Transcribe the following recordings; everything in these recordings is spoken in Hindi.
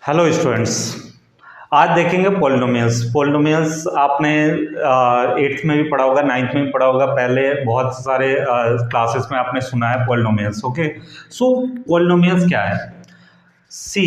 हेलो स्टूडेंट्स, आज देखेंगे पॉलिनोमियल्स। पॉलिनोमियल्स आपने 8th में भी पढ़ा होगा, 9th में भी पढ़ा होगा, पहले बहुत सारे क्लासेस में आपने सुना है पॉलिनोमियल्स। ओके, सो पॉलिनोमियल्स क्या है? सी,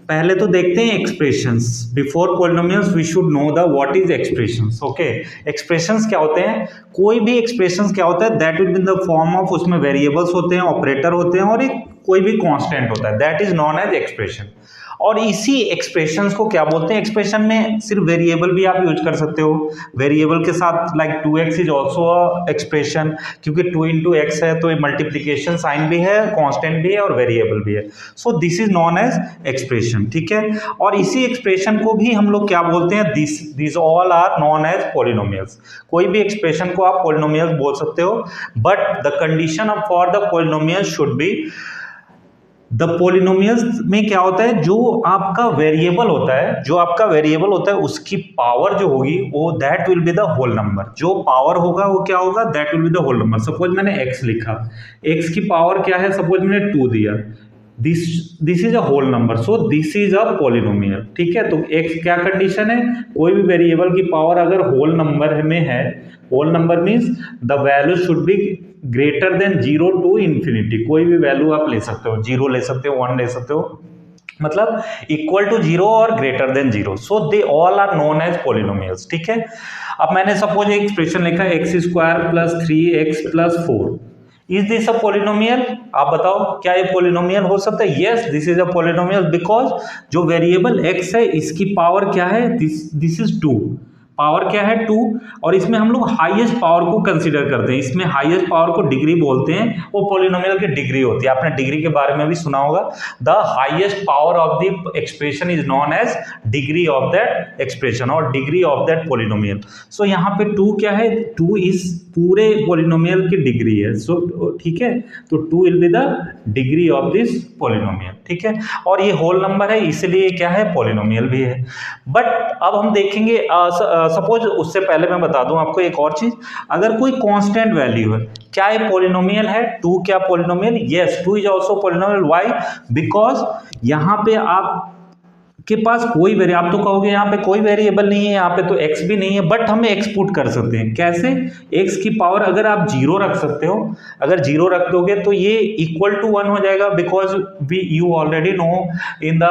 पहले तो देखते हैं expressions. Before polynomials we should know the what is expressions. Okay, expressions क्या होते हैं? कोई भी एक्सप्रेशंस क्या होता है? That will be in the form of, उसमें वेरिएबल्स होते हैं, ऑपरेटर होते हैं और एक कोई भी कांस्टेंट होता है, that is known as expression. और इसी एक्सप्रेशंस को क्या बोलते हैं? एक्सप्रेशन में सिर्फ वेरिएबल भी आप यूज कर सकते हो, वेरिएबल के साथ like 2x is also expression, क्योंकि 2 इंटू एक्स है तो मल्टीप्लीकेशन साइन भी है, कांस्टेंट भी है और वेरिएबल भी है। So this is known as expression, ठीक है। और इसी एक्सप्रेशन को भी हम लोग क्या बोलते हैं? This all are known as polynomials. कोई भी एक्सप्रेशन को आप पॉलिनोमियल्स बोल सकते हो, but the condition for the polynomials should be, the polynomials में क्या होता है? जो आपका वेरिएबल होता है उसकी पावर जो होगी वो that will be the whole number. जो पावर होगा वो क्या होगा? That will be the whole number. Suppose मैंने x लिखा, x की पावर क्या है? सपोज मैंने 2 दिया, this is a whole number, so this is a polynomial, ठीक है। तो x क्या कंडीशन है? कोई भी वेरिएबल की पावर अगर होल नंबर में है, whole number means the value should be greater than 0 to infinity. कोई भी वैल्यू आप ले सकते हो, 0 ले सकते हो, 1 ले सकते हो, मतलब इक्वल टू 0 और greater than 0। So they all are known as polynomials, ठीक है। अब मैंने सपोज एक एक्सप्रेशन लिखा x square plus 3x plus 4, is this a polynomial? आप बताओ, क्या ये पॉलिनोमियल हो सकता है? Yes, this is a polynomial, because जो वेरिएबल x है इसकी पावर क्या है? दिस इज 2, पावर क्या है? 2। और इसमें हम लोग हाईएस्ट पावर को कंसीडर करते हैं, इसमें हाईएस्ट पावर को डिग्री बोलते हैं, वो पॉलिनोमियल की डिग्री होती है। आपने डिग्री के बारे में भी सुना होगा, the highest power of the expression is known as degree of that expression और degree of that polynomial. So यहाँ पे 2 क्या है? 2 इज पूरे पॉलिनोमियल की डिग्री है। सो ठीक है, तो 2 will be the degree of this polynomial, ठीक है। और ये होल नंबर है, इसलिए क्या है? पॉलिनोमियल भी है। बट अब हम देखेंगे, सपोज उससे पहले मैं बता दूं आपको एक और चीज, अगर कोई कांस्टेंट वैल्यू है, क्या ये पॉलिनोमियल है? 2 क्या polynomial? Yes, 2 is also polynomial. Why? Because यहां पे आप के पास कोई आप तो कहोगे यहाँ पे कोई वेरिएबल नहीं है, यहाँ पे तो x भी नहीं है, बट हम x पुट कर सकते हैं। कैसे? x की पावर अगर आप 0 रख सकते हो, अगर 0 रख दोगे तो ये इक्वल टू 1 हो जाएगा, because you already know in the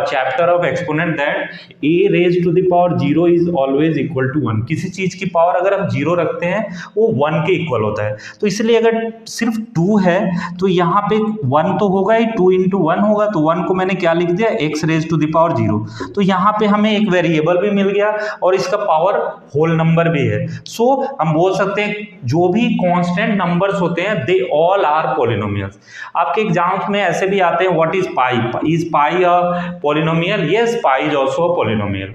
chapter of exponent that a raise to the power 0 is always equal to 1। किसी चीज की पावर अगर हम 0 रखते हैं वो 1 के इक्वल होता है। तो इसलिए अगर सिर्फ 2 है तो यहाँ पे 1 तो होगा ही, 2 इंटू 1 होगा, तो 1 को मैंने क्या लिख दिया? x raise to the power 0। तो यहां पे हमें एक वेरिएबल भी मिल गया और इसका पावर होल नंबर भी है। सो हम बोल सकते हैं जो भी कांस्टेंट नंबर्स होते हैं दे ऑल आर पॉलिनोमियल्स। आपके एग्जाम्स में ऐसे भी आते हैं, what is pi? Is pi a polynomial? Yes, pi is also a polynomial,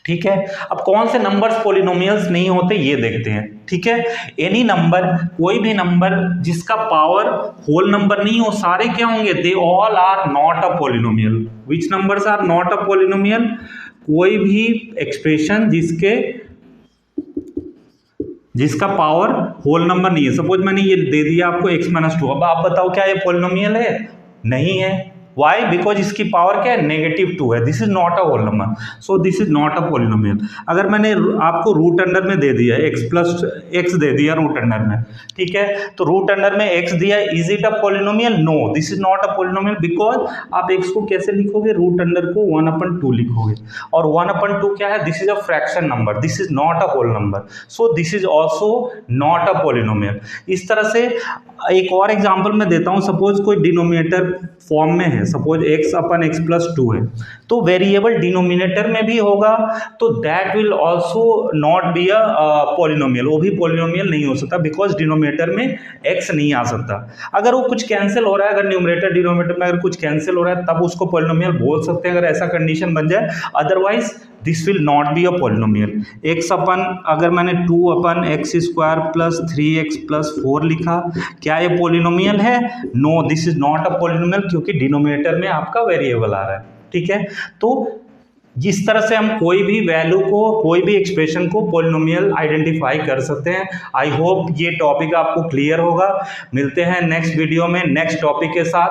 ठीक है। अब कौन से नंबर्स पॉलिनोमियल्स नहीं होते ये देखते हैं, ठीक है। एनी नंबर, कोई भी नंबर जिसका पावर होल नंबर नहीं हो, सारे क्या होंगे? They all are not a polynomial. Which numbers are not a polynomial? कोई भी एक्सप्रेशन जिसका पावर होल नंबर नहीं है। सपोज मैंने ये दे दिया आपको x-2, अब आप बताओ क्या ये पॉलिनोमियल है? नहीं है। Why? बिकॉज इसकी पावर क्या है? -2 है। This is not a whole number, so this is not a polynomial. अगर मैंने आपको रूट अंडर में दे दिया x दे दिया रूट अंडर में, ठीक है, तो रूट अंडर में x दिया, is it a polynomial? No, this is not a polynomial, because आप x को कैसे लिखोगे? रूट अंडर को 1/2 लिखोगे, और 1/2 क्या है? This is a fraction number, this is not a whole number, so this is also not a polynomial. इस तरह से एक और एग्जाम्पल मैं देता हूं, सपोज कोई डिनोमिनेटर फॉर्म में है, सपोज x/x प्लस 2 है, तो वेरिएबल डिनोमिनेटर में भी होगा, तो that will also not be a polynomial, वो भी पॉलिनोमियल नहीं हो सकता, बिकॉज डिनोमिनेटर में x नहीं आ सकता। अगर वो कुछ कैंसिल हो रहा है, अगर न्यूमरेटर डिनोमिनेटर में अगर कुछ कैंसिल हो रहा है, तब उसको पॉलिनोमियल बोल सकते हैं, अगर ऐसा कंडीशन बन जाए, otherwise this will not be a polynomial. अगर मैंने 2/x square plus 3x plus 4 लिखा, क्या ये पॉलिनोमियल है? No, this is not a polynomial, क्योंकि डिनोमिनेटर में आपका वेरिएबल आ रहा है, ठीक है। तो जिस तरह से हम कोई भी वैल्यू को, कोई भी एक्सप्रेशन को पॉलिनोमियल आइडेंटिफाई कर सकते हैं। आई होप ये टॉपिक आपको क्लियर होगा। मिलते हैं नेक्स्ट वीडियो में नेक्स्ट टॉपिक के साथ।